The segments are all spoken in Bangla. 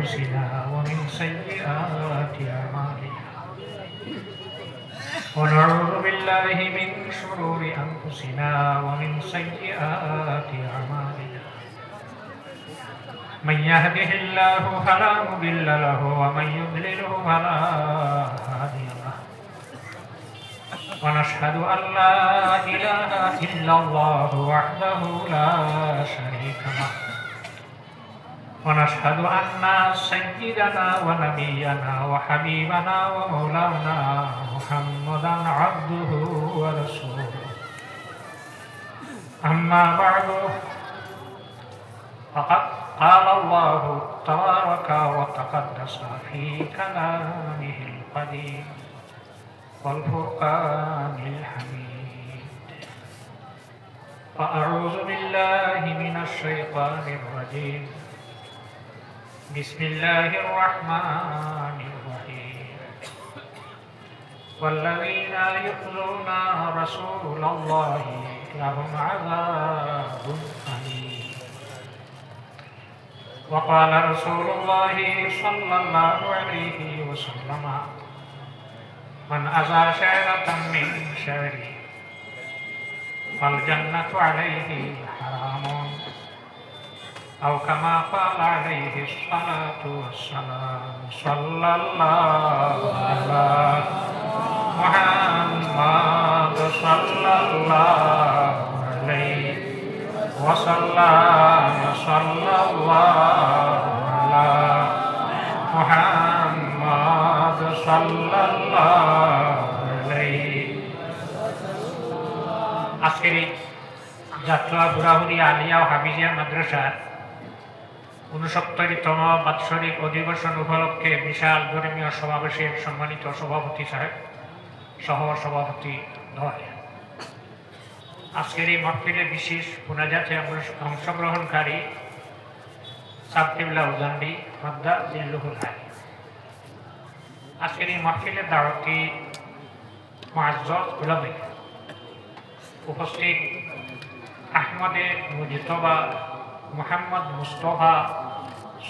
أنفسنا ومن سيئات أعمالنا ونعوذ بالله من شرور أنفسنا ومن سيئات أعمالنا من يهده الله فلا مضل له ومن يضلله فلا هادي له ونشهد أن لا إله إلا الله وحده لا شريك له ونشهد أن سيدنا ونبينا وحبيبنا ومولانا محمدا عبده ورسوله أما بعد فقد قال الله تبارك وتقدس في كلامه القديم والفرقان الحميد فأعوذ بالله من الشيطان الرجيم بسم الله الرحمن الرحيم والذين يؤذون رسول الله لهم عذاب أليم وقال رسول الله صلى الله عليه وسلم من أذى شعرة من شعره فالجنة عليه حرام أو كما قال عليه الصلاة والسلام صلى الله على محمد صلى الله عليه وسلم صلى الله على محمد صلى الله عليه আজকের যাত্রা বুড়াহুড়ি আলিয়া ও হাফিজিয়া মাদ্রাসার ৬৯তম বাৎসরিক অধিবেশন উপলক্ষে বিশাল ধর্মীয় সমাবেশের সম্মানিত সভাপতি সাহেব সহ সভাপতি ধরে আজকের এই মহফিলে বিশেষ মোনাজাতে অংশগ্রহণকারী সাবকিবলা উজান্ডি মাদ্দা জিল্লুহুল হাই আজকের এই মহফিলের দাওয়াতি মুআজ্জাজ উলামা উপস্থিত আহমদে মুজতবা মুহাম্মদ মুস্তফা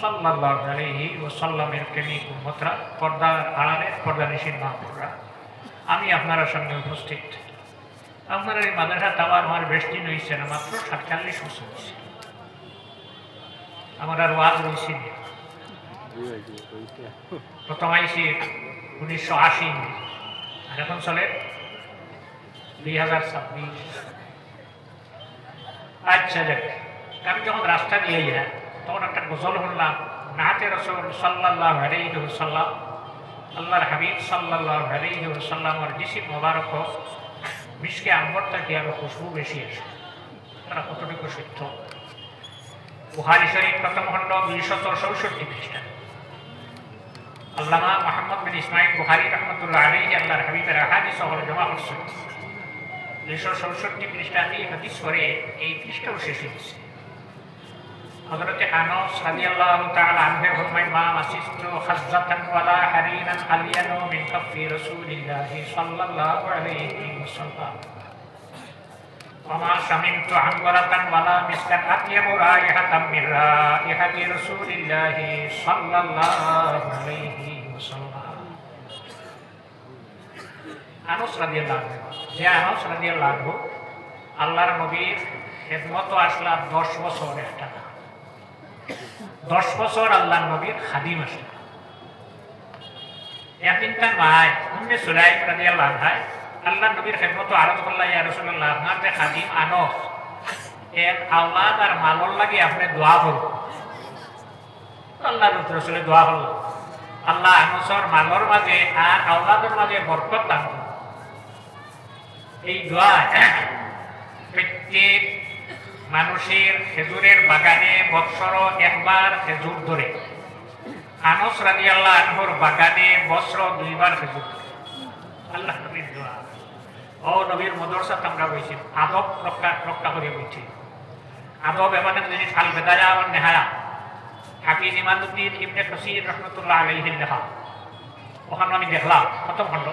সাল্লাল্লাহু আলাইহি ওয়াসাল্লামের প্রেমিক উম্মতরা পর্দার আড়ালে পর্দানিশীন মাহফিলরা আমি আপনার সঙ্গে উপস্থিত আপনার এই মাদ্রাসা তাওয়ার আমার বেশ দিন হয়েছে না মাত্র ৪৭ বছর হয়েছে আমার আর ওয়াজ হয়েছে প্রথম আইসি ১৯৮০ আর এখন চলে ২০২৬ আচ্ছা যাক আমি যখন রাস্তা দিয়ে যাই তখন একটা গজল শুনলাম নাতে রাসূল সাল্লাল্লাহু আলাইহি ওয়াসাল্লাম আল্লাহর হাবিব সাল্লাল্লাহু আলাইহি ওয়াসাল্লামের জিসিম মোবারক মিশকে আম্বরটা কি আরো খুশবু বেশি আসে তারা কতটুকু সত্য বুখারী শরীফ প্রথম খণ্ড ২৬৪ পৃষ্ঠা আল্লামা মুহাম্মদ বিন ইসমাঈল বুখারী রাহমাতুল্লাহ আলাইহি আল্লাহর হাবিবের হাদিস সহর জমা করছেন ২৬৪ পৃষ্ঠা দিয়ে হাদিস করে এই পৃষ্ঠাও শেষ হয়েছে হযরত আনাস রাদিয়াল্লাহু তাআলা আনহু ফরমায় মা মাসিস্তু খাজ্জাতান ওয়ালা হারিরান আলিয়ানু মিন কাফি রাসূলিল্লাহি সাল্লাল্লাহু আলাইহি ওয়াসাল্লাম ওয়া মা শামিমতু আনওয়ারাতান ওয়ালা মিসকান আতিয়াবু রাইহাতাম মিন রাইহাতি রাসূলিল্লাহি সাল্লাল্লাহু আলাইহি ওয়াসাল্লাম আনাস রাদিয়াল্লাহু যে আনাস রাদিয়াল্লাহু আল্লাহর নবীর খেদমত আসলা 10 বছর একটা 10 বছর আল্লাহর নবীর খাদিম আসলে একদিন তার ভাই উম্মে সুলাইম রাদিয়াল্লাহু আনহা আল্লাহর নবীর খেদমত আরজ করলা ইয়া রাসূলুল্লাহ আপনার যে খাদিম আনাস এর আওলাদ আর মালর লাগি আপনি দোয়া করুন আল্লাহর রাসূলের দোয়া হলো আল্লাহ আনাসর মালর মাঝে আর আওলাদের মাঝে বরকত দান করুন এই দোয়া প্রত্যেক মানুষের খেজুরের বাগানে বৎসর একবার খেজুর ধরে আনাস রাদিয়াল্লাহু আনহুর বাগানে বৎসর 2 বার খেজুর ধরে আল্লাহ নবীর দোয়া ও নবীর মাদ্রাসা আমরা বইছি আদব রক্ষা করে বইছি আদব এমন জিনিস আল বিদায়া ওয়ান নিহায়া হাফিজ ইমাদউদ্দিন ইবনে কাসির রাহমাতুল্লাহ আলাইহি লেখা ওখানে আমি দেখলাম প্রথম খণ্ড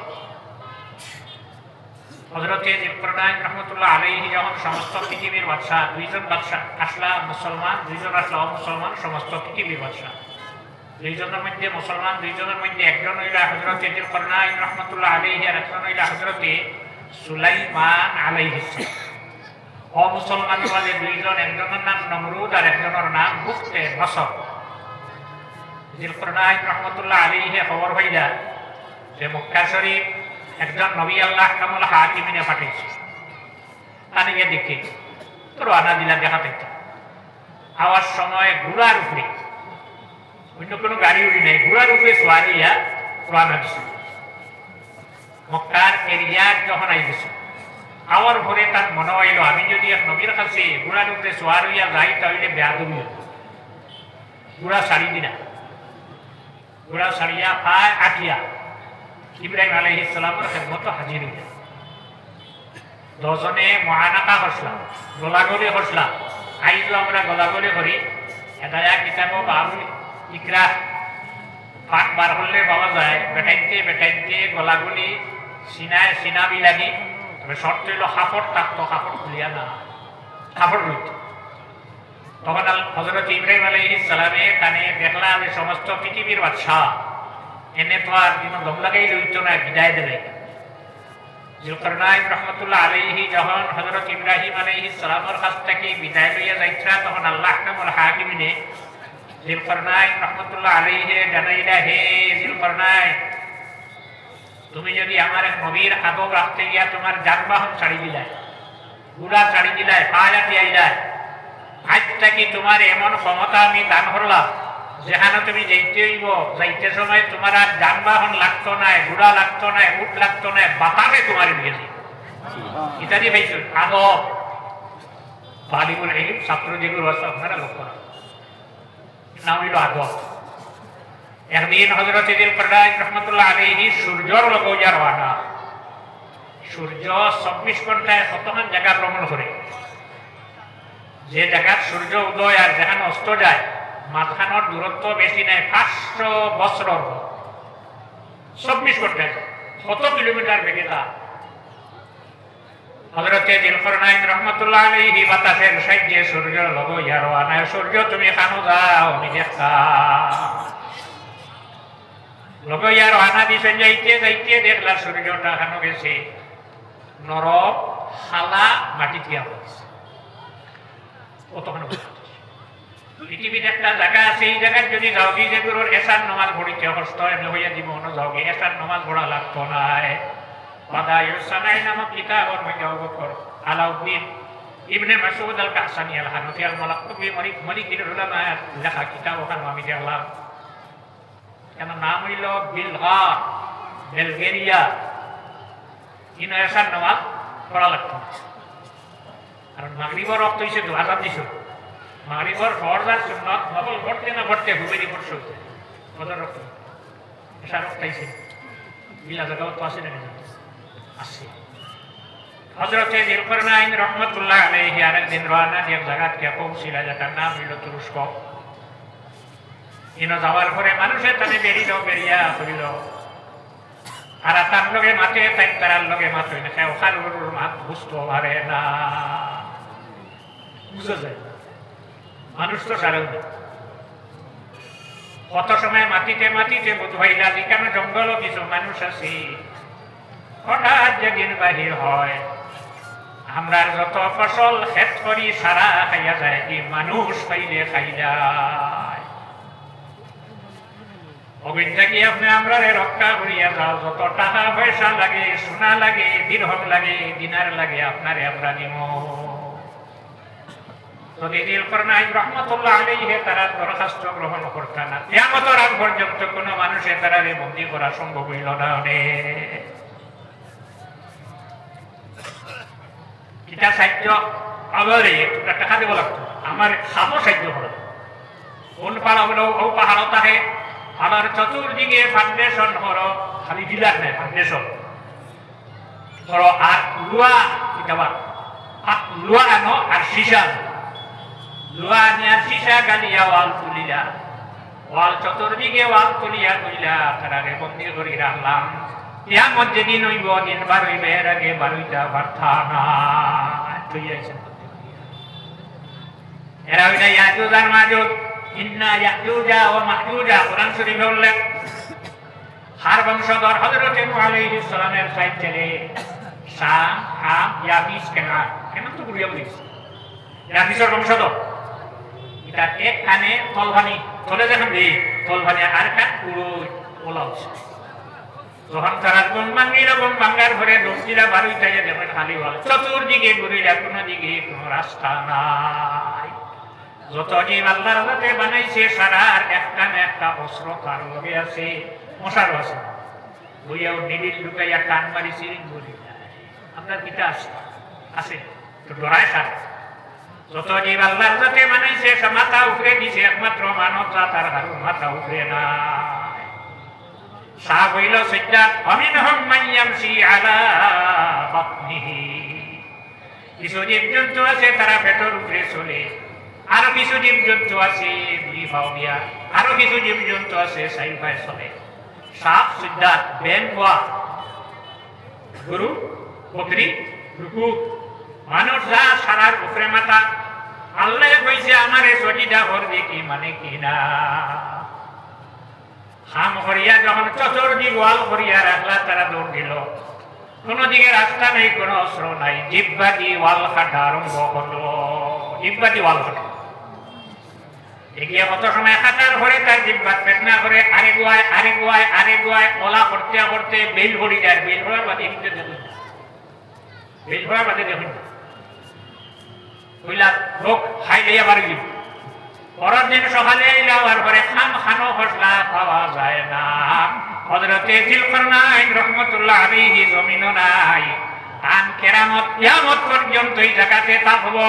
হযরতে ইব্রাহিম রাহমাতুল্লাহ আলাইহি যখন সমস্ত পৃথিবীর বাদশা দুইজন বাদশা আসলা মুসলমান দুইজন আসলা অমুসলমান সমস্ত পৃথিবীর বাদশা দুইজনের মধ্যে মুসলমান দুইজনের মধ্যে একজন হইলা হযরত যুলকারনাইন রাহমাতুল্লাহ আলাইহি আর একজন হইলা হযরত সুলাইমান আলাইহিস সালাম। অমুসলমান বলে দুইজন, একজনের নাম নমরুদ আর একজনের নাম বুখতে নসর। যুলকারনাইন রাহমাতুল্লাহ আলাইহি খবর পাইলা যে মক্কা শরীফ একজন নবী আল্লাহ কামুল হাকিমিনে পাঠিয়েছে। তানে গিয়ে দেখি তো রানা দিলা দেখা পেত আওয়ার সময় ঘোড়ার উপরে, অন্য কোনো গাড়ি উড়ি নেই, ঘোড়ার উপরে সোয়ারিয়া রানা দিছে। মক্কার এরিয়ার যখন আই গেছে আওয়ার ভরে তার মনে হইল আমি যদি এক নবীর কাছে ঘোড়ার উপরে সোয়ার হইয়া যাই তাহলে বেয়াদবি হইল। ঘোড়া ছাড়ি দিনা, ঘোড়া ছাড়িয়া পায় আটিয়া ইব্রাহিম আলাইহিস সালামের খেদমত হাজির হইয়া দজনে মহানাকা করছিলাম, গোলাগুলি করছিলাম। আইজ আমরা গোলাগুলি করি হেদায়া কিতাব বাবুল ইকরা ফাঁক বার করলে পাওয়া যায়। বেটাইতে বেটাইতে গোলাগুলি সিনায় সিনাবি লাগি, তবে শর্ত হইল কাপড় থাকতো, কাপড় খুলিয়া না কাপড় রইত। তখন হযরত ইব্রাহিম আলাইহিস সালামে কানে দেখলা যে সমস্ত পৃথিবীর বাদশাহ এনে তো আর দিন দম লাগাই লইত না, বিদায় দিলে। যুলকারনাইন রাহমাতুল্লাহ আলাইহি যখন হযরত ইব্রাহিম আলাইহিস সালামের কাছ থেকে বিদায় লইয়া যাইত্রা তখন আল্লাহ কামুল হাকিমিনে যুলকারনাইন রাহমাতুল্লাহ আলাইহি জানাইলা, হে যুলকারনাইন তুমি যদি আমার এক নবীর আদব রাখতে গিয়া তোমার যানবাহন ছাড়ি দিলাই, ঘোড়া ছাড়ি দিলাই, পায়া দিয়াইলাই, আজ থেকে তোমার এমন ক্ষমতা আমি দান করলাম যেখানে তুমি যাইতে হইব, যাইতে সময় তোমার আর যানবাহন লাগতো না, ঘোড়া লাগতো না, উট লাগতো না, বাতাসে তোমার নিয়ে যাই ইত্যাদি পাইছ। আদব তালিবুল ইলম ছাত্র যেগুলো আছে আপনারা লক্ষ্য রাখেন, নাম হইল আদব। একদিন হযরত যুলকারনাইন রাহমাতুল্লাহ আলাইহি সূর্যর লগইয়া রওনা। সূর্য 24 ঘন্টায় কতখান জায়গা ভ্রমণ করে, যে জায়গার সূর্য উদয় আর যেখানে অস্ত যায় মাঝখানোর দূরত্ব বেশি নাই, 500 বছর 24 ঘন্টায় কত কিলোমিটার বেগে তা। হযরত যুলকারনাইন রাহমাতুল্লাহ আলাইহি বাতাসের সাহায্যে সূর্যের লগইয়া রওনা। সূর্য তুমি খানো যাও আমি দেখা লগইয়া রওনা দিছে। যাইতে যাইতে দেখলা সূর্যটা খানো গেছে নরম খালা মাটি দিয়া হয়েছে। কতখানি পৃথিবীর একটা জায়গা আছে, এই জায়গার যদি যাও কি যে গুরুর এসার নামাজ পড়িতে হস্ত এমনি হইয়া জীবন যাও গে এসার নামাজ পড়া লাগতো নাই। বাদায়ুসানাই নামক কিতাবর মধ্যে অবকর আলাউদ্দিন ইবনে মাসউদ আল কাহসানি আল হানাফি আল মালাকুবি মালিকিল উলামা লেখা কিতাব ওখানে আমি দেখলাম। কেন নাম হইল বিলগার বেলগেরিয়া। ইন এসার নামাজ পড়া লাগতো না, কারণ মাগরিবর রক্ত হয়েছে আজাদ দিছ। মাগরিবর ফরজার সুন্নাত নফল পড়তে না পড়তে হুবেরি পড়ছ ফজর রক্ত এসা রক্তাইছে বিলা জায়গাও তো আছে না আছে। হযরত যুলকারনাইন রাহমাতুল্লাহ আলাইহি আরেকদিন রওনা দিয়ে জায়গা থেকে পৌঁছিলা, যেটার নাম হইল তুরস্ক। ইনো যাওয়ার পরে মানুষের তানে বেরিয়া করিল আর তার লগে মাতে তাই তার লগে মাত হইলে খায় ওখান মাত বুঝতে পারে না, বুঝা যায় মানুষ তো সারেও না। কত সময় মাটিতে মাটিতে বোধ হইলা যেখানে জঙ্গলও কিছু মানুষ আছে। হঠাৎ যেদিন বাহির হয় আমরা যত ফসল খেত করি সারা খাইয়া যায়, কি মানুষ পাইলে খাই যায়। অবিদ্যা কি আপনি আমরা রক্ষা করিয়া যাও, যত টাকা পয়সা লাগে, সোনা লাগে, দিরহম লাগে, দিনার লাগে, আপনারে আমরা নিম। যদি যুলকারনাইন রাহমাতুল্লাহ আলাইহি তারা দরখাস্ত গ্রহণ করতে না, কিয়ামতের আগ পর্যন্ত কোনো মানুষের তারারে বন্দী করা সম্ভব হইল না। কিতা সাহায্য আবারে টাকা দেব লাগতো, আমার খাবো সাহায্য করো। কোন পাড়া হলো ও পাহাড় থাকে, আমার চতুর্দিকে ফাউন্ডেশন করো, খালি বিলাস নাই ফাউন্ডেশন করো। আর লুয়া লুয়া আনো আর সীসা, লুয়া আনে আর সীসা গালিয়া ওয়াল তুলিয়া, ওয়াল চতুর্দিকে ওয়াল তুলিয়া কইলা তারারে বন্দি করি রাখলাম। কিয়ামত যেদিন হইব, দিন বার হইবে, এর আগে বার হইতা পারতা না। এরা হইলা ইয়াজুজ আর মাজুজ, ইন্না ইয়াজুজা ওয়া মাহজুজা কোরআন শরীফে উল্লেখ হার বংশধর হযরত নূহ আলাইহিস সালামের সাইদ ছেলে শাম হাম ইয়াফিস কেন তো গুরিয়া বলিস ইয়াফিসের বংশধর এটা এক কানে তলভানি চলে যখন দিই তলভানি আর কান পুরো ওলাউস যখন তারা কোন ভাঙ্গিরা কোন ভাঙ্গার ঘরে দর্জিরা বাড়ি চাইয়ে দেখেন খালি হল চতুর্দিকে ঘুরিলা কোনো দিকে কোনো রাস্তা নাই যত জীব আল্লাহর হাতে বানাইছে সারার একটা না একটা অস্ত্র তার লগে আছে মশারও আছে বইয়াও নিবিল ঢুকাইয়া কান মারি সিরিং বলি আপনার পিতা আছে তো ডরায় সার যত জীব আল্লাহর হাতে বানাইছে সে মাথা উপরে দিছে একমাত্র মানবতা তার হারুন মাথা উপরে না সাপ হইল সিদ্ধাত অমিনহম মাইয়ামসি আলা বাতনিহি কিছু জীবজন্তু আছে তারা পেটের উপরে চলে আরো কিছু জীবজন্তু আছে দুই পাও দিয়া আরো কিছু জীবজন্তু আছে চারি পায়ে চলে সাপ সিদ্ধাত বেঙ্গা গরু বকরি কুকুর মানুষ যা সারার উপরে মাথা আল্লাহ কইছে আমারে সজিদা করবে কি মানে কি না হাম হরিয়া যখন চতুর্দিক ওয়াল হরিয়া রাখলা তারা দৌড় দিল কোন দিকে রাস্তা নেই কোনো অস্ত্র নাই জিব্বা দিয়ে ওয়াল কাটা আরম্ভ করলো জিব্বা দিয়ে ওয়াল কাটা এগিয়ে কত সময় কাটার ঘরে তার জিব্বা পেটনা করে আরে গুয়ায় ওলা করতে করতে বেল ভরি যায় বেল ভরার বাদে দেখুন বেল ভরার বাদে দেখুন কইলা লোক খাই লইয়া বাড়ি দিব পরের দিন সকালে যাওয়ার পরে খানো ফসলা পাওয়া যায় না হযরতে জিলকারনাইন রাহমাতুল্লাহ আলাইহি জমিনও নাই কান কিয়ামত পর্যন্ত এই জায়গাতে থাকবো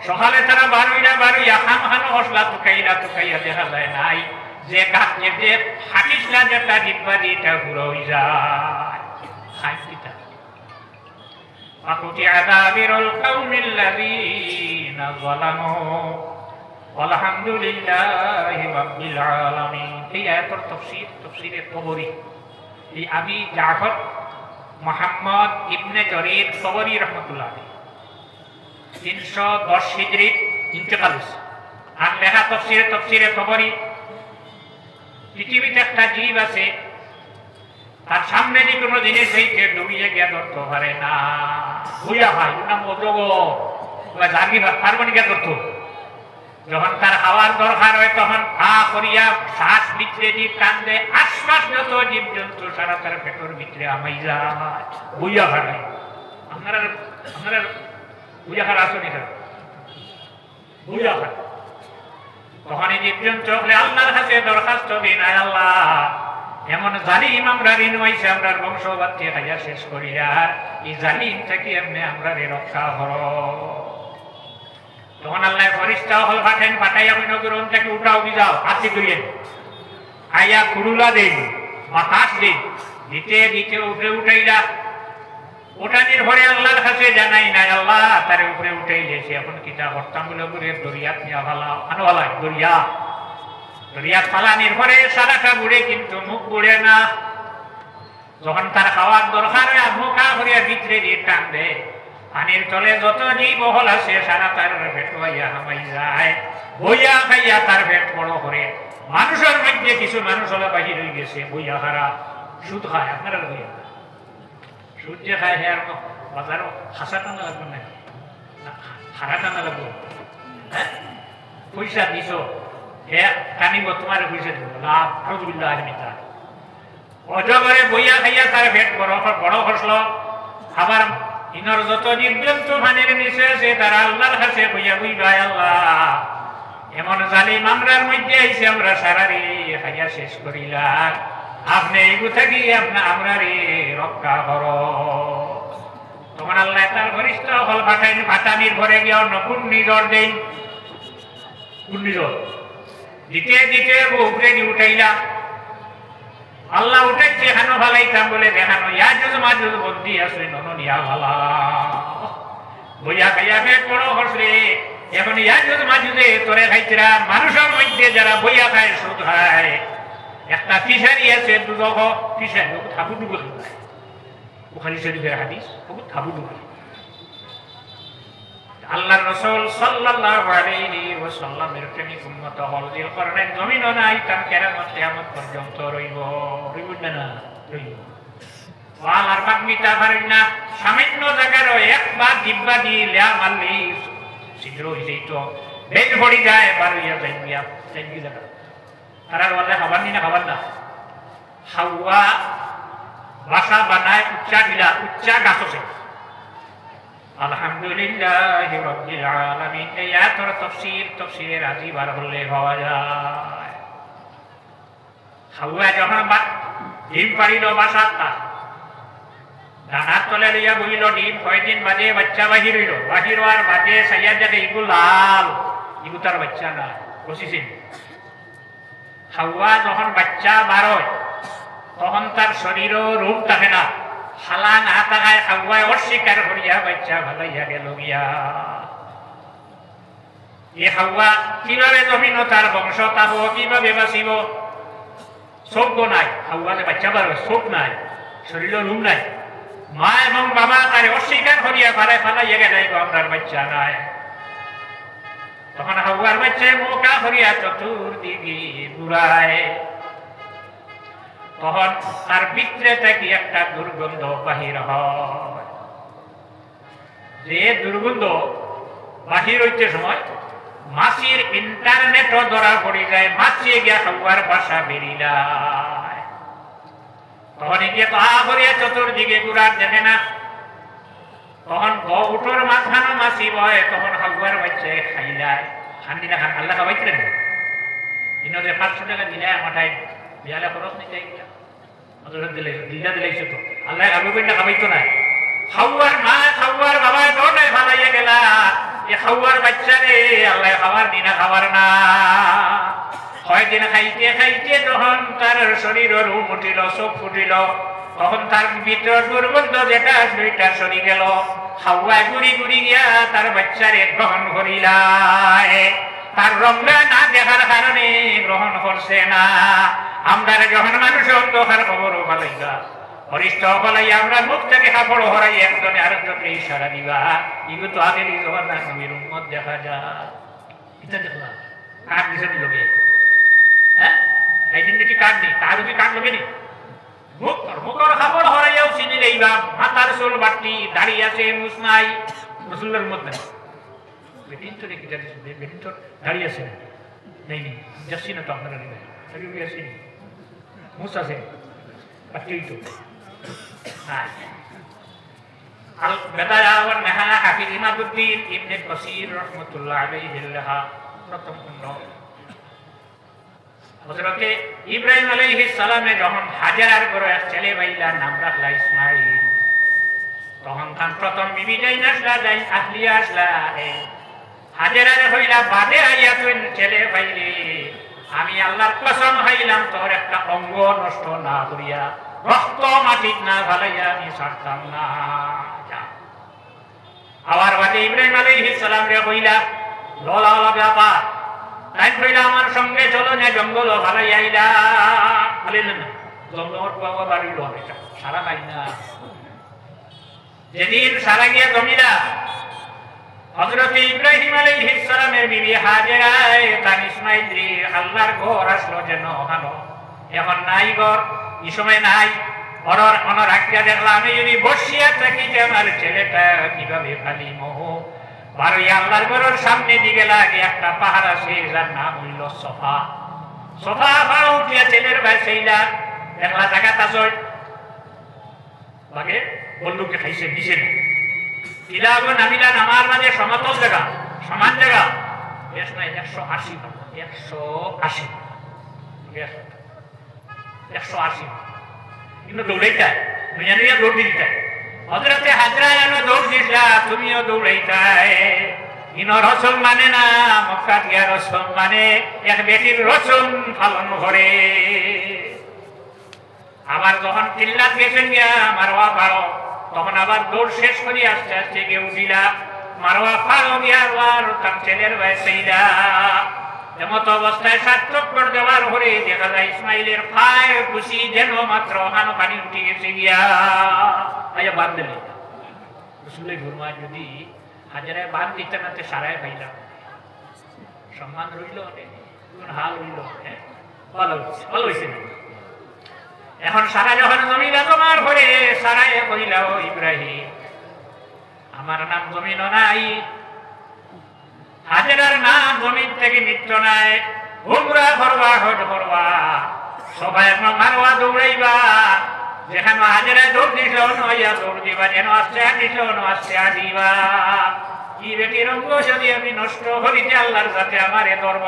সকালে তারা বারুইয়া খানো ফসলা টুকাইয়া দেখা যায় নাই যে গাছে যে ফাটিসলা যেটা জিব্বা দিটা ঘুরে হয়ে যায় খাইতা ফাকুতি আযাবিরুল কওমিল লাযীনা যালামু আলহামদুলিল্লাহি রাব্বিল আলামিন এই আয়াতের তাফসীরে তবরী এই আবি জাফর মুহাম্মদ ইবনে জরির তবরী রাহমাতুল্লাহ আলাইহি 310 হিজরি ইন্তেকাল হয়েছে আর লেখা তাফসীরে তবরী পৃথিবীতে একটা জীব আছে তার সামনে যে কোনো জিনিস হইতে ডুবিয়ে গিয়া ধরতে পারে না ভুইয়া ভাই নাম অজগর জাগি পারবনি গিয়া ধরতো যখন তার খাওয়ার দরকার হয় তখন হা করিয়া শ্বাস ভিতরে দিয়ে টান দেয় আশপাশ যত জীবজন্তু সারা তার পেটের ভিতরে আমাই যায় বুঝা খাড়াই আপনারা বুঝা খাড়া আসুন এটা বুঝা খাড়া তখন এই জীবজন্তু আল্লাহর কাছে দরখাস্ত দিন আয় আল্লাহ এমন জালিম আমরা ঋণ হয়েছে আমরা বংশবাদকে খাইয়া শেষ করি আর এই জালিম থেকে এমনি আমরা রক্ষা কর তখন আল্লাহ ফরিস্তা হল পাঠাইয়া অন্য গ্রহণ থেকে উঠাও যাও হাতি ধরিয়ে আইয়া কুড়ুলা দেন বাতাস দেন দিতে উপরে উঠাইলা ওঠানির ভরে আল্লাহর কাছে জানাই নাই আল্লাহ তার উপরে উঠাই গেছে এখন কিতা হরতাম বলে করে দরিয়াত নিয়ে ভালা আনো ভালা দরিয়াত ফালানির ভরে সারাটা বুড়ে কিন্তু মুখ বুড়ে না যখন তার খাওয়ার দরকার মুখা ভরিয়া ভিতরে দিয়ে টান দেয় পানির তলে যত জীবহল আছে সারা তার পেট হইয়া হামাই যায় বইয়া খাইয়া তার পেট বড় করে মানুষের মধ্যে কিছু মানুষ হলো বাহির হয়ে গেছে বইয়া হারা সুদ খায় আপনারা বইয়া সুদ যে খায় হ্যাঁ বাজারও হাসা টানা লাগবে না হারা টানা লাগবে হ্যাঁ পয়সা দিছ হ্যাঁ টানিব তোমার পয়সা দিব লাভ রজুবিল্লাহ আলমিতা অজগরে বইয়া খাইয়া তার পেট বড় খসল আবার ইনর যত জীবজন্তু পানির নিচে আছে তারা আল্লাহর কাছে বইয়া বুঝবাই আল্লাহ এমন জালিম আমরার মধ্যে আইসে আমরা সারারে খাইয়া শেষ করিলাম আপনি এইগু থাকি আমরা রে রক্ষা কর তখন আল্লাহ তার ঘনিষ্ঠ হল ফাটানির ঘরে গিয়ে অন্য ঘূর্ণিঝড় দেন ঘূর্ণিঝড় দিতে উপরে দিয়ে উঠাইলা আল্লাহ উঠাইছে এখানো ভালাইতাম বলে দেখানো ইয়াজুজ মাজুজ বন্দি আছে ননিয়া ভালা বইয়া খাইয়া পেট বড় হসলে এখন ইয়াজুজ মাজুজে তোরে খাইছিরা মানুষের মধ্যে যারা বইয়া খায় সুদ খায় একটা ফিশারি আছে দুদক ফিশারি থাবুডুবু খায় বুখারী শরীফের হাদিস বহুত থাবুডুবু আল্লাহর রাসূল সাল্লাল্লাহু আলাইহি ওয়াসাল্লামের প্রেমিক উম্মত হল জিলকরনাইন জমিনও নাই তার কিয়ামত পর্যন্ত রইব না রইব ওয়ালার বাগমিতা পারেন না সামান্য জায়গারও একবার জিব্বা দিয়ে লা মারলি শীঘ্র হইলেই তো বেদ পড়ি যায় বারুইয়া যাইয়া যাইবি জায়গা তারা বলে খাবার নি না খাবার না হাওয়া বাসা বানায় উচ্চা গাছ আছে আলহামদুলিল্লাহি রাব্বিল আলামিন এই আয়াতের তাফসীরে রাজি বার হলে পাওয়া যায় হাওয়া যখন ডিম পারিল বাসাটা ডানার তলে লইয়া বইল ডিম কয়দিন বাদে বাচ্চা বাহির হইল বাহির হওয়ার বাদে সাইয়া দেখে ইগু লাল ইগু তার বাচ্চা না বসিছেন হাওয়া যখন বাচ্চা বার হয় তখন তার শরীরও রূপ থাকে না হালা না থাকায় হাওয়ায় অস্বীকার করিয়া বাচ্চা ভালাইয়া গেল গিয়া এ হাওয়া কিভাবে জমিন তার বংশ তাব কিভাবে বাঁচিব চোখ নাই হাওয়া যে বাচ্চা বার চোখ নাই শরীরের রূপ নাই মা এবং বাবা তার অস্বীকার করিয়া ফালাইয়া গেলে আমরার বাচ্চা নাই তখন হাওয়ার বাচ্চা মোকা করিয়া চতুর্দিকে ঘুরায় তখন তার ভিতরে থেকে একটা দুর্গন্ধ বাহির হয় যে দুর্গন্ধ বাহির হইতে সময় মাছির ইন্টারনেটও ধরা পড়ে যায় মাছি গিয়া হাওয়ার বাসা বেরিলায় তখন গিয়ে তাহা করিয়া চতুর্দিকে ঘুরার দেখে না তখন উঠোর মাথানো মাছি বয় তখন হাওয়ার বাচ্চা খাইলায় খান্দি না খান আল্লাহ খাওয়াইছিলেন ইনদের 500 টাকা দিলে আমাটাই বিয়ালে খরচ নিতে দিলা দিলাইছে তো আল্লাহ খাবে না খাবাইতো না হাওয়ার মা হাওয়ার বাবা দৌড়ে ফালাইয়া গেলা এ হাওয়ার বাচ্চা রে আল্লাহ খাবার দিনা খাবার না কয়দিন খাইতে খাইতে যখন তার শরীরের রূপ উঠিল চোখ ফুটিল তখন তার ভিতর দুর্গন্ধ যেটা দুইটা সরি গেল হাওয়া ঘুরি ঘুরি গিয়া তার বাচ্চারে গ্রহণ করিলায় তার রংটা না দেখার কারণে গ্রহণ করছে না আমরা যখন মানুষ অন্ধকার খবর ফালাইবা অরিষ্ট ফলাইয়া আমরা মুখ থেকে কাপড় হরাই একজনে আরেকজনকে ইশারা দিবা এগুলো তো আগের জগন্নাথ নবীর উম্মত দেখা যায় এটা দেখলাম কার্ড দিছে লোকে হ্যাঁ আইডেন্টিটি কার্ড নেই তার কি কার্ড লোকে নেই মুখর কাপড় হরাইয়াও চিনি লইবা মাথার চুল বাটি দাঁড়িয়ে আছে মুছ নাই রসুলের মধ্যে বেটিন তো রেখে যাচ্ছে বেটিন তো দাঁড়িয়ে আছে নেই নেই যাচ্ছি না তো আপনারা নেবে আসেনি মুছ আছে বাটি তো হাফিজ ইমাদউদ্দিন ইবনে কাসির রাহমাতুল্লাহ আলাইহি লেখা প্রথম খণ্ড হযরতে ইব্রাহিম আলাইহিস সালামে যখন হাজারার ঘরে ছেলে বাইলা নাম রাখলা ইসমাঈল তখন তার প্রথম বিবি যাইনা আসলা যাই আহলিয়া আসলা হাজারারে হইলা বাদে আইয়া তুই ছেলে বাইলে আমি আল্লাহর কসম খাইলাম তোর একটা অঙ্গ নষ্ট না করিয়া রক্ত মাটির না ভালাইয়া আমি ছাড়তাম না আবার বাদে ইব্রাহিম আলাইহিস সালাম রে কইলা ললা ব্যাপার তাই কইলা আমার সঙ্গে চলো না জঙ্গল ভালাইয়া আইলা বলিলেন না জঙ্গল বাবা বাড়ি লো এটা সারা পাই না যেদিন সারা গিয়া জমিলা হযরত ইব্রাহিম আলাইহিস সালামের বিবি হাজেরা তার ইসমাঈল রে আল্লাহর ঘর আসলো যেন ভালো এখন নাই ঘর এই সময় নাই অনরাখিয়া দেখলাম আমি যদি বসিয়া থাকি যে আমার ছেলেটা কিভাবে ফালি মোহ বারোই আল্লাহর ঘরের সামনে দিকে লাগে একটা পাহাড় আছে যার নাম হইল সোফা সোফা পাড়া উঠিয়া ছেলের ভাই সেইলা দেখলা জায়গা তাজয় লাগে বল্লুকে খাইছে দিছে না ইলাগো নামিলা নামার মাঝে সমতল জায়গা সমান জায়গা বেশ নয় 180 কিন্তু দৌড়াইতাই দুনিয়া নিয়ে দৌড় দিতাই হযরতে হাজরা যেন দৌড় দিছিলা তুমিও দৌড়াইতাই ইনো রসম মানে না মক্কা গিয়া রসম মানে এক বেটির রসম পালন করে আবার যখন চিল্লাত গেছেন গিয়া মারওয়া পারো তখন আবার দৌড় শেষ করি আস্তে আস্তে কেউ দিলা মারওয়া পারো গিয়া আবার তার ছেলের বয়সেইলা এমত অবস্থায় সার্থক করে দেওয়ার পরে দেখা যায় ইসমাইলের পায়ে খুশি যেন মাত্র হানো পানি উঠে গেছে গিয়া আয়া বাদ দিলে রসুলের ঘুরমা যদি হাজারে বাদ দিতে নাতে সারায় পাইলাম, সম্মান রইল হাল রইল, ভালো হয়েছে, ভালো হয়েছে। এখন সারা যখন জমিটা তোমার ঘরে সারায় কইল, ও ইব্রাহিম আমার নাম জমিন নাই, হাজেরার নাম জমিন থেকে নিত্য নাই, ঘুমরা করবা হট করবা, সবাই মারবা দৌড়াইবা, যেখানে হাজেরা দৌড় দিল নইয়া দৌড় দিবা, যেন আসছে দিল আসছে দিবা। কি বেটির অঙ্গ যদি আমি নষ্ট করিতে আল্লাহর সাথে আমারে ধরব,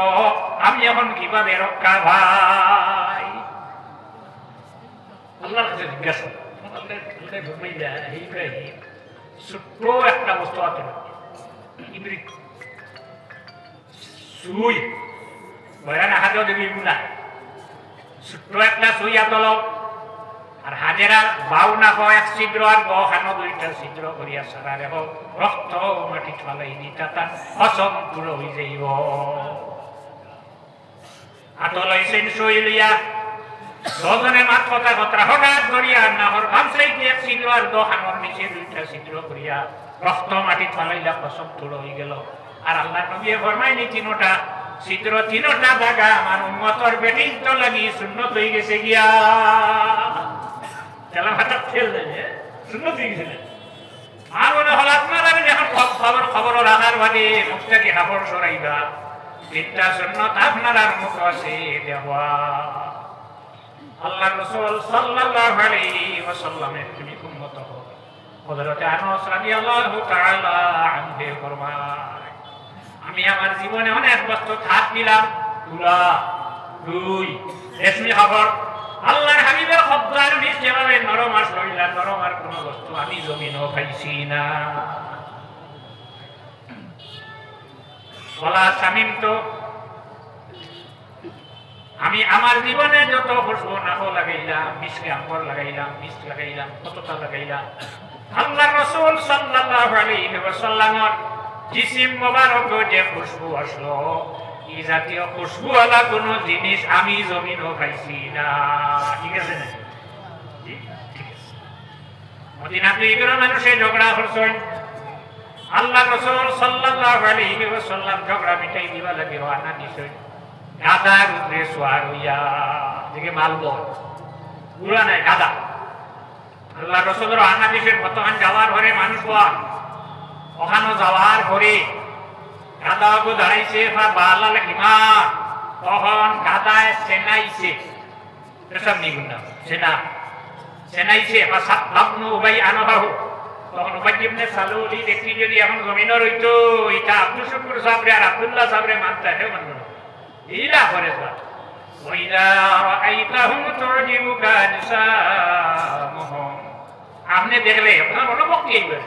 আমি এখন কিভাবে রক্ষা ভাই? আল্লাহর কাছে জিজ্ঞাসা ঘুমাইলা ইব্রাহিম ছোট্ট একটা বস্তু আছে সুই বয়ান হাতেও দেবি না, ছোট্ট একটা সুই আতল, আর হাজেরার বাউ না হয় এক ছিদ্র আর বখানো দুইটা ছিদ্র করিয়া সারা রেহ রক্ত মাটি ফালাই দিতা তার হসম পুরো হয়ে যাইব। আতল হইছেন সই লইয়া দুজনে মাত কথা কথা হঠাৎ করিয়া নাহর ভাবসাইতে এক ছিদ্র আর বখানোর নিচে দুইটা ছিদ্র করিয়া রক্ত মাটি ফালাইলা হসম পুরো হয়ে গেল। আর আল্লাহ নবী ফরমাইনি তিনোটা ছিদ্র তিনোটা জায়গা আমার উম্মতর বেটি তো লাগি সুন্নত হয়ে গেছে গিয়া। আর মনে হল আপনারা যখন খবর রাখার বাদে মুখটাকে হাফড় সরাইবা, তিনটা সুন্নত আপনার মুখ আছে দেওয়া। আল্লাহ রাসূল সাল্লাল্লাহু আলাইহি ওয়াসাল্লামের তুমি উম্মত হও। হযরত আনাস রাদিয়াল্লাহু তাআলা আনহু ফরমায়, আমি আমার জীবনে অনেক বস্তু হাত দিলাম, তুলা দুই রেশমি খবর আল্লাহর হাবিবের খবর নিজ যেভাবে নরম আর শরীরা নরম আর কোন বস্তু আমি জমিনও পাইছি না। বলা শামিম তো আমি আমার জীবনে যত খুশবু নাকো লাগাইলাম, মিষ্টি আম্বর লাগাইলাম, মিষ্টি লাগাইলাম, কতটা লাগাইলাম, আল্লাহর রাসূল সাল্লাল্লাহু আলাইহি ওয়াসাল্লামের জিসিম মোবারক যে খুশবু আসলো, এই জাতীয় খুশবুওয়ালা কোন জিনিস আমি জমিনও পাইছি না। ঠিক আছে না? ঠিক আছে। মদিনাতে এগুলো মানুষে ঝগড়া করছেন, আল্লাহ রাসূল সাল্লাল্লাহু আলাইহি ওয়াসাল্লাম ঝগড়া মিটাই দিবা লাগে রওনা দিছেন গাদার উপরে সওয়ার হইয়া, দিকে মালব পুরা নাই গাদা। আল্লাহ রাসূল রওনা দিছেন কতক্ষণ যাওয়ার ঘরে মানুষ বল ওখানে যাওয়ার ঘরে গাদাকে দাঁড়াইছে বালাল হিমার, তখন গাদায় সেনাইছে এসব নিগুণ না সেনা সেনাইছে সাবনু উবাই আনবাহু। তখন উবাই ইবনে সালুল দেখি যদি এখন জমিনের হইতো এটা আব্দুল শুকুর সাহেব আর আব্দুল্লাহ সাহেব মানতে হে মানব ইলা করে ওইলা রাআইতাহুম তুজিবুকা নিসামুহুম, আপনি দেখলে আপনার অনুভক্তি হইবে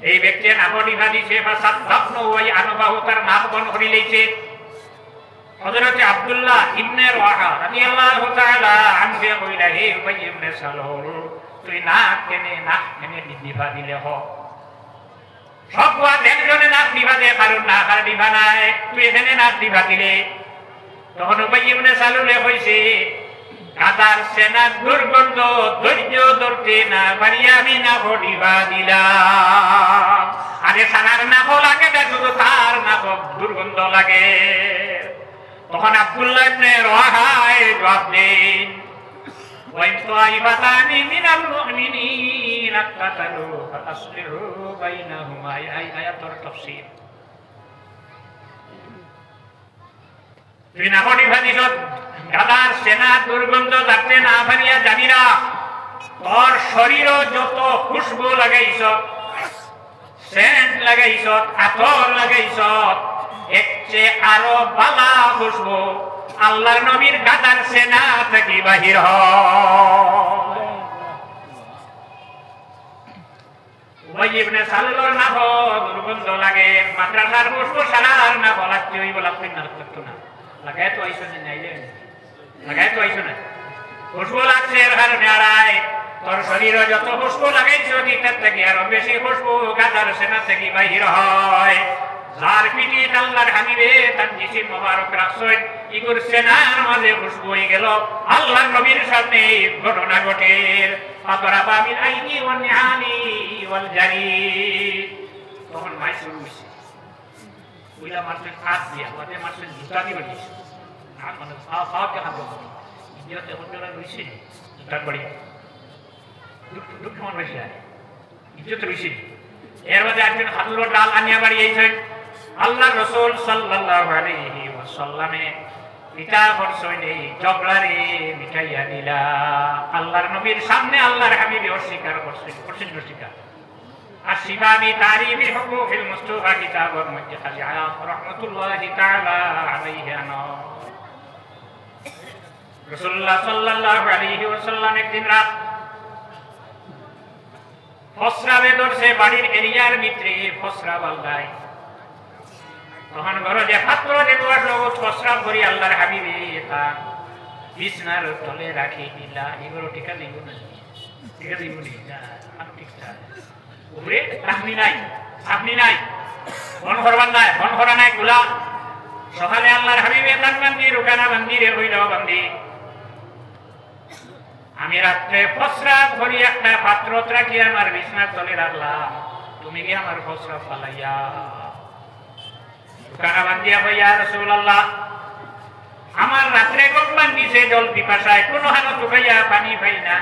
এই ব্যক্তির নামডিভা দিছে বা সাবনু উবাই আনবাহু তার নাম বন করে লইছে। হযরত আব্দুল্লাহ ইবনে রাওয়াহা রাদিয়াল্লাহু তাআলা আনহু কইলা, হে উবাই ইবনে সালুল তুই না কেনে দিভা দিলে হ সব বাদ একজনে নাক দিভা দে, কারণ না কার দিভা নাই, তুই এখানে নাক দিভা দিলে। তখন উবাই ইবনে সালুলে কইছে, গাদার সেনার দুর্গন্ধ ধৈর্য ধরতে না পারি আমি না দিভা দিলাম। আরে সানার নাক লাগে না, শুধু তার নাক দুর্গন্ধ লাগে। তখন আব্দুল্লাহ ইবনে রাওয়াহা জবাব দেন, ওয়াইন তাইবাতানি মিনাল মুমিনিন আক্তাতালু ফাসলিহু বাইনাহুমা, এই আয়াতের তাফসীর। তুই নাকনি ভাদিস গাদার সেনা দুর্গন্ধ যাতে না ভারিয়া জানিরা, তোর শরীর যত খুশবু লাগাইছ, সেন্ট লাগাইছ, আতর লাগাইছ, এর চেয়ে আরো বালা খুশবু আল্লাহর নবীর গাদার সেনা থেকে বাহির হয়। উবাই ইবনে সালুলের নাক দুর্গন্ধ লাগে, মাদ্রাসার খুশবু সারার না বলাতে হইব লাগতে না লাগতো না, লাগাই তো আইসো না, লাগাই তো আইসো না, খুশবু লাগছে এর কারণে আড়াই তোর শরীরে যত খুশবু লাগাইছ তার থেকে আরো বেশি খুশবু গাদার সেনা থেকে বাহির হয়। যার পিঠে আল্লাহর হাবিবে তার জিসিম মোবারক রাখছেন, ইগুর সেনার মাঝে খুশবু হয়ে গেল। আল্লাহর নবীর সামনে ঘটনা ঘটে, ফাতরাবা মিন আইনি ওয়ান নিআনি ওয়াল জারি, তখন মাই শুরু হয়েছে ওইটা মানুষের কাজ দিয়া ওদের মানুষের জুতা দিয়ে বানিয়েছে আর মানে পাওয়া দেখা দেবো ইন্ডিয়াতে এখন যারা রয়েছে জুতার বাড়ি দুঃখ মন বেশি আর ইজ্জত রয়েছে এর মধ্যে একজন হালুর ডাল আনিয়া বাড়িয়েছেন আল্লাহ রসুল সাল্লাল্লাহু আলাইহি ওয়াসাল্লামে পিতা বর্ষণে জবলারে মিটাইয়া দিলা আল্লাহর নবীর সামনে আল্লাহর হাবিবি অস্বীকার করছেন অস্বীকার আর শিবাবি তারিফি হুকুফিল মুস্তাফা কিতাবের মধ্যে খালি আয়াত রাহমাতুল্লাহি তাআলা আলাইহি আনা রাসূলুল্লাহ সাল্লাল্লাহু আলাইহি ওয়াসাল্লাম একদিন রাত ফসরা বেদরসে বাড়ির এরিয়ার ভিতরে ফসরা বালদায় তখন ঘরে যে পাত্র যে দোয়ার লগত ফসরা করি আল্লাহর হাবিবে তা বিছনার তলে রাখি দিলা এগুলো টিকা দিব না টিকা দিব না আর ঠিকঠাক উপরে আপনি নাই বন করবার নাই বন করা নাই গুলা সকালে আল্লাহর হাবিবে তান বান্দি রুকানা বান্দি রে হইল বান্দি আমি রাত্রে ফসরা ধরি একটা পাত্র রাখি আমার বিছনার তলে রাখলাম তুমি কি আমার ফসরা ফালাইয়া রুকানা বান্দিয়া ভাইয়া রাসূলুল্লাহ আমার রাত্রে কোন নিচে জল পিপাসায় কোন হালত ভাইয়া পানি পাই না